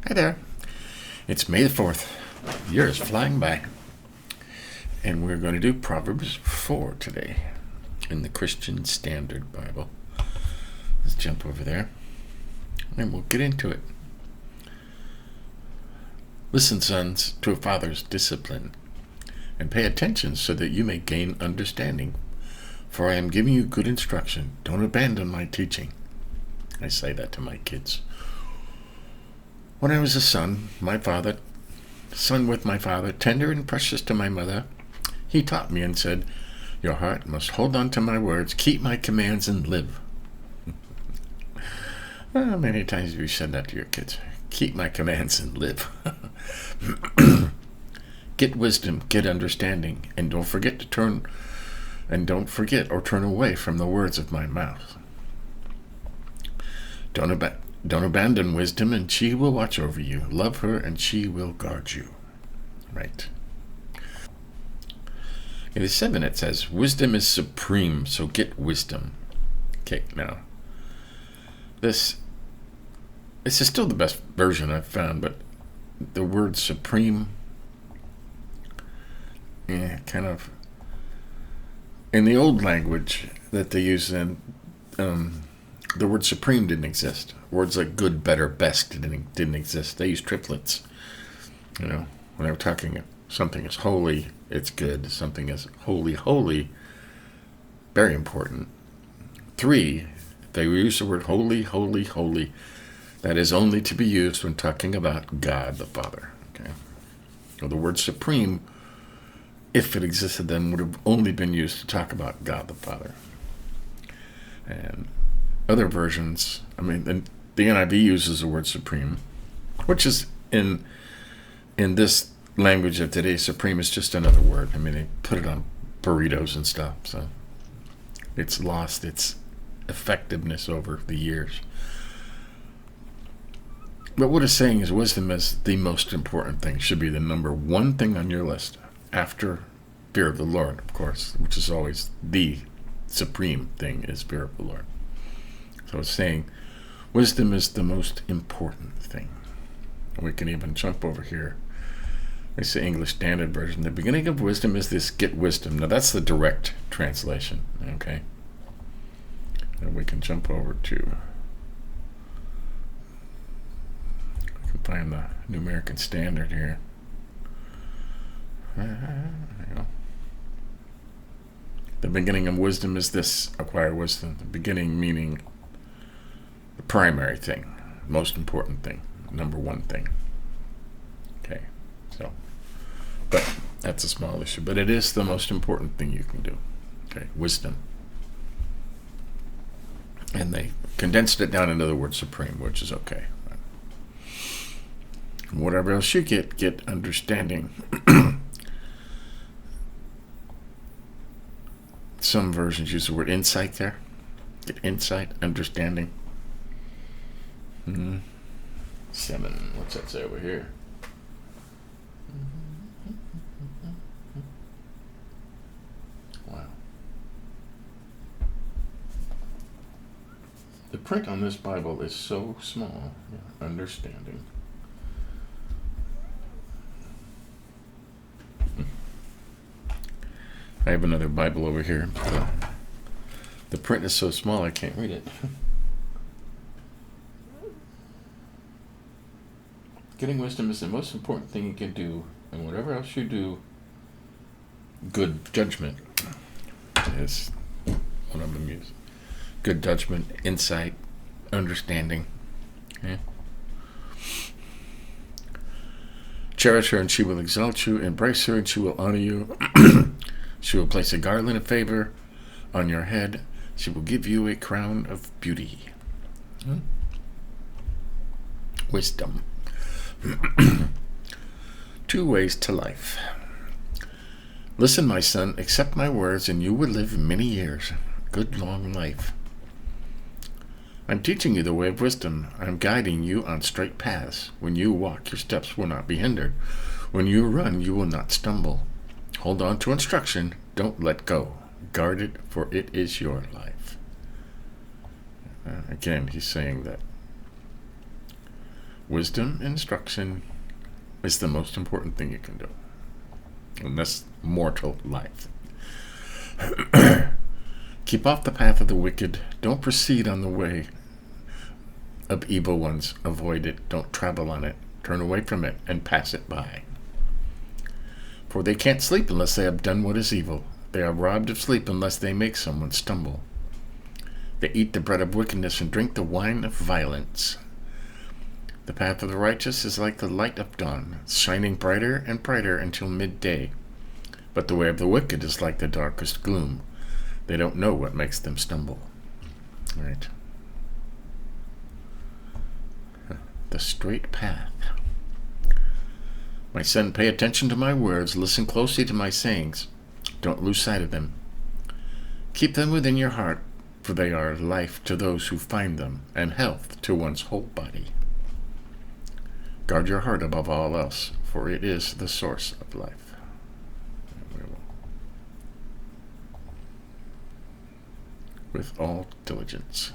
Hi there. It's May the 4th. The year is flying by. And we're going to do Proverbs 4 today in the Christian Standard Bible. Let's jump over there and we'll get into it. Listen, sons, to a father's discipline, and pay attention so that you may gain understanding. For I am giving you good instruction. Don't abandon my teaching. I say that to my kids. When I was a son with my father, tender and precious to my mother, he taught me and said, your heart must hold on to my words, keep my commands, and live. Well, many times you said that to your kids. Keep my commands and live. Get wisdom, get understanding, and don't forget or turn away from the words of my mouth. Don't abandon wisdom, and she will watch over you. Love her, and she will guard you. Right. In the 7, it says, wisdom is supreme, so get wisdom. Okay, now, this is still the best version I've found, but the word supreme, kind of, in the old language that they use then, the word supreme didn't exist. Words like good, better, best didn't exist. They used triplets. When they were talking something is holy, it's good. Something is holy, very important. 3, they use the word holy. That is only to be used when talking about God the Father. Okay. Well, the word supreme, if it existed then, would have only been used to talk about God the Father. And other versions, the NIV uses the word supreme, which is in this language of today, supreme is just another word. They put it on burritos and stuff, so it's lost its effectiveness over the years. But what it's saying is wisdom is the most important thing, should be the number one thing on your list, after fear of the Lord, of course, which is always the supreme thing, is fear of the Lord. So it's saying wisdom is the most important thing. We can even jump over here. It's the English Standard Version. The beginning of wisdom is this, get wisdom. Now that's the direct translation, okay? And we can jump over to, we can find the New American Standard here. There you go. The beginning of wisdom is this, acquire wisdom. The beginning meaning the primary thing, most important thing, number one thing. Okay, so, but that's a small issue, but it is the most important thing you can do. Okay, wisdom. And they condensed it down into the word supreme, which is okay. Whatever else you get understanding. Some versions use the word insight there. Get insight, understanding. 7. What's that say over here? Wow. The print on this Bible is so small. Yeah, understanding. I have another Bible over here. The print is so small I can't read it. Getting wisdom is the most important thing you can do, and whatever else you do, good judgment is one of them used. Good judgment, insight, understanding. Okay? Cherish her and she will exalt you. Embrace her and she will honor you. She will place a garland of favor on your head. She will give you a crown of beauty. Wisdom. 2 ways to life. Listen, my son, accept my words, and you will live many years. Good long life. I'm teaching you the way of wisdom. I'm guiding you on straight paths. When you walk, your steps will not be hindered. When you run, you will not stumble. Hold on to instruction. Don't let go. Guard it, for it is your life. Again, he's saying that Wisdom instruction is the most important thing you can do in this mortal life. Keep off the path of the wicked. Don't proceed on the way of evil ones. Avoid it. Don't travel on it. Turn away from it and pass it by. For they can't sleep unless they have done what is evil. They are robbed of sleep unless they make someone stumble. They eat the bread of wickedness and drink the wine of violence. The path of the righteous is like the light of dawn, shining brighter and brighter until midday. But the way of the wicked is like the darkest gloom. They don't know what makes them stumble. Right? The straight path. My son, pay attention to my words. Listen closely to my sayings. Don't lose sight of them. Keep them within your heart, for they are life to those who find them, and health to one's whole body. Guard your heart above all else, for it is the source of life. With all diligence.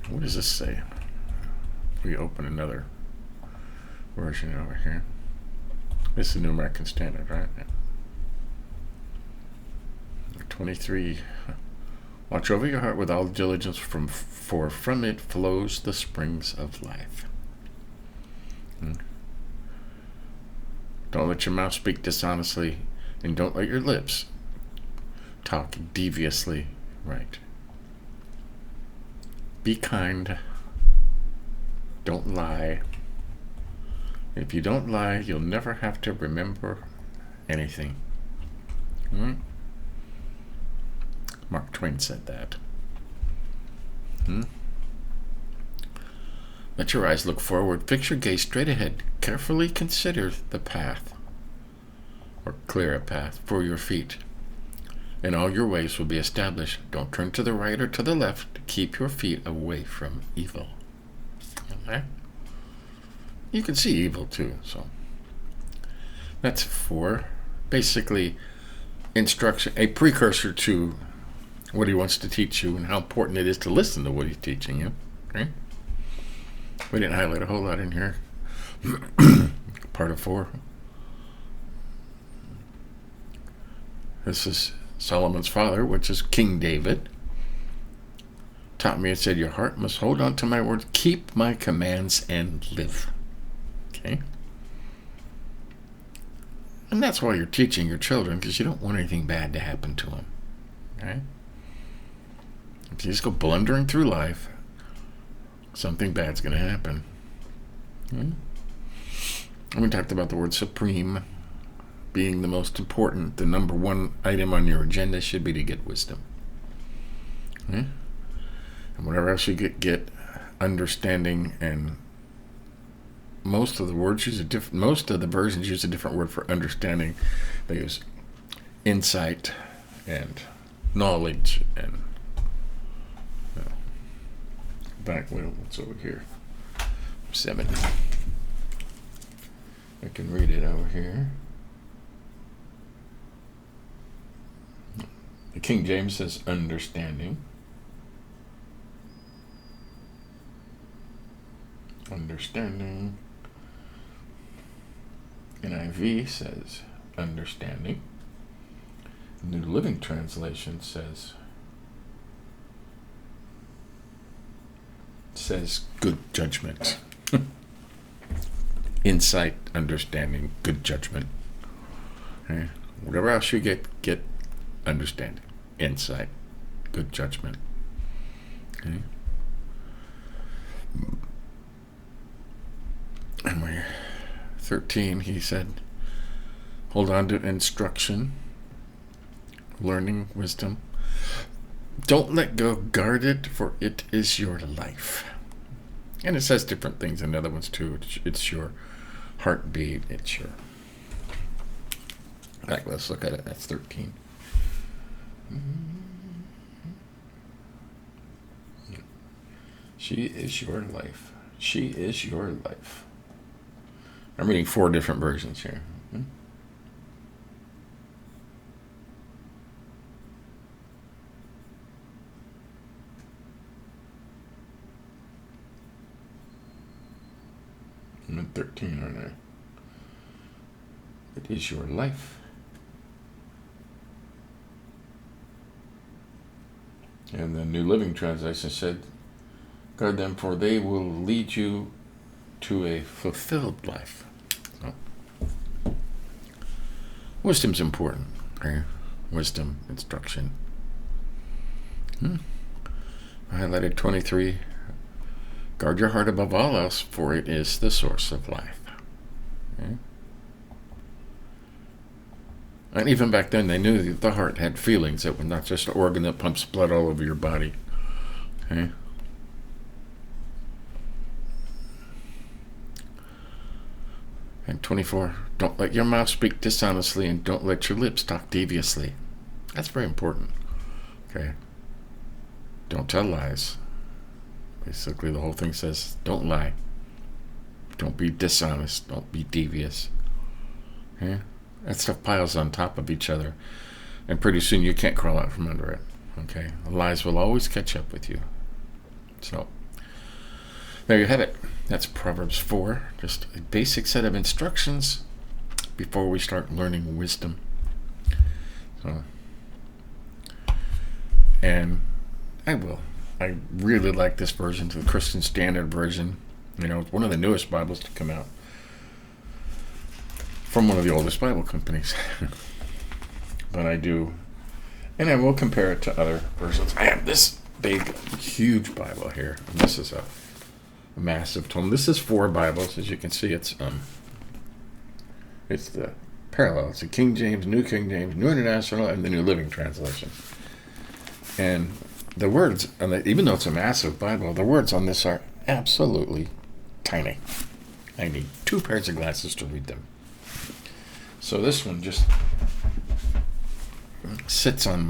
What does this say? We open another version over here. This is the New American Standard, right? 23. Watch over your heart with all diligence, for from it flows the springs of life. Don't let your mouth speak dishonestly, and don't let your lips talk deviously. Right. Be kind. Don't lie. If you don't lie, you'll never have to remember anything. Mark Twain said that. Let your eyes look forward. Fix your gaze straight ahead. Carefully consider the path, or clear a path for your feet, and all your ways will be established. Don't turn to the right or to the left. Keep your feet away from evil. Okay? You can see evil too, so that's 4. Basically, instruction, a precursor to what he wants to teach you and how important it is to listen to what he's teaching you. Okay? We didn't highlight a whole lot in here. Part of 4. This is Solomon's father, which is King David. Taught me and said, your heart must hold on to my words, keep my commands, and live. Okay? And that's why you're teaching your children, because you don't want anything bad to happen to them. Okay? If you just go blundering through life, something bad's going to happen. And we talked about the word supreme being the most important. The number 1 item on your agenda should be to get wisdom. And whatever else you get understanding, and most of the words use most of the versions use a different word for understanding. They use insight and knowledge and back. Well, what's over here? 7. I can read it over here. The King James says understanding. Understanding. NIV says understanding. New Living Translation says good judgment. Insight, understanding, good judgment. Okay. Whatever else you get understanding, insight, good judgment. Okay. And we're 13, he said, hold on to instruction, learning, wisdom. Don't let go, guard it, for it is your life. And it says different things in the other ones too. It's your heartbeat. It's your... All right, let's look at it. That's 13. She is your life. She is your life. I'm reading 4 different versions here. I'm at 13, aren't I? It is your life. And the New Living Translation said, guard them, for they will lead you to a fulfilled life. So, wisdom's important. Okay? Wisdom, instruction. I highlighted 23. Guard your heart above all else, for it is the source of life. Okay? And even back then, they knew that the heart had feelings. It was not just an organ that pumps blood all over your body. Okay? And 24, don't let your mouth speak dishonestly, and don't let your lips talk deviously. That's very important. Okay? Don't tell lies. Basically, the whole thing says, don't lie. Don't be dishonest. Don't be devious. Okay? That stuff piles on top of each other, and pretty soon you can't crawl out from under it. Okay? The lies will always catch up with you. So, there you have it. That's Proverbs 4. Just a basic set of instructions before we start learning wisdom. So, and I really like this version, to the Christian Standard Version. You know, it's one of the newest Bibles to come out from one of the oldest Bible companies. But I do, and I will compare it to other versions. I have this big, huge Bible here. And this is a massive tome. This is 4 Bibles. As you can see, it's the parallel. It's the King James, New King James, New International, and the New Living Translation. And the words, even though it's a massive Bible, the words on this are absolutely tiny. I need 2 pairs of glasses to read them. So this one just sits on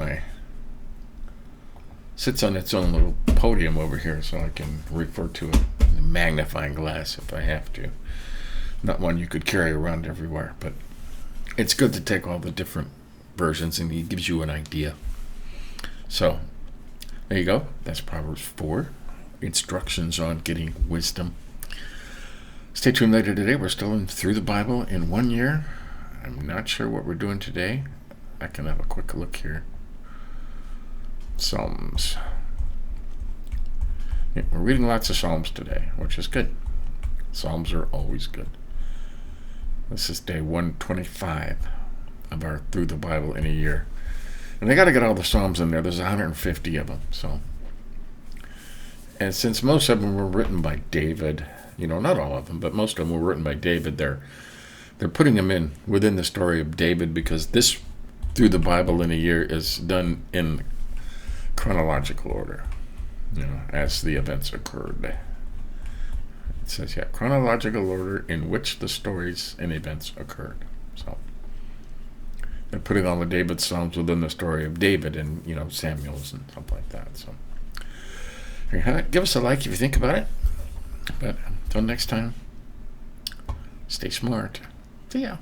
its own little podium over here, so I can refer to it in a magnifying glass if I have to. Not one you could carry around everywhere, but it's good to take all the different versions, and it gives you an idea. So there you go. That's Proverbs 4. Instructions on getting wisdom. Stay tuned later today. We're still through the Bible in 1 year. I'm not sure what we're doing today. I can have a quick look here. Psalms. Yeah, we're reading lots of Psalms today, which is good. Psalms are always good. This is day 125 of our Through the Bible in a Year. And they got to get all the Psalms in there. There's 150 of them. So, and since most of them were written by David, not all of them, but most of them were written by David, they're putting them in within the story of David, because this Through the Bible in a Year is done in chronological order, as the events occurred. It says, chronological order in which the stories and events occurred. So they're putting all the David Psalms within the story of David and, Samuel's and stuff like that. So give us a like if you think about it. But until next time, stay smart. See ya.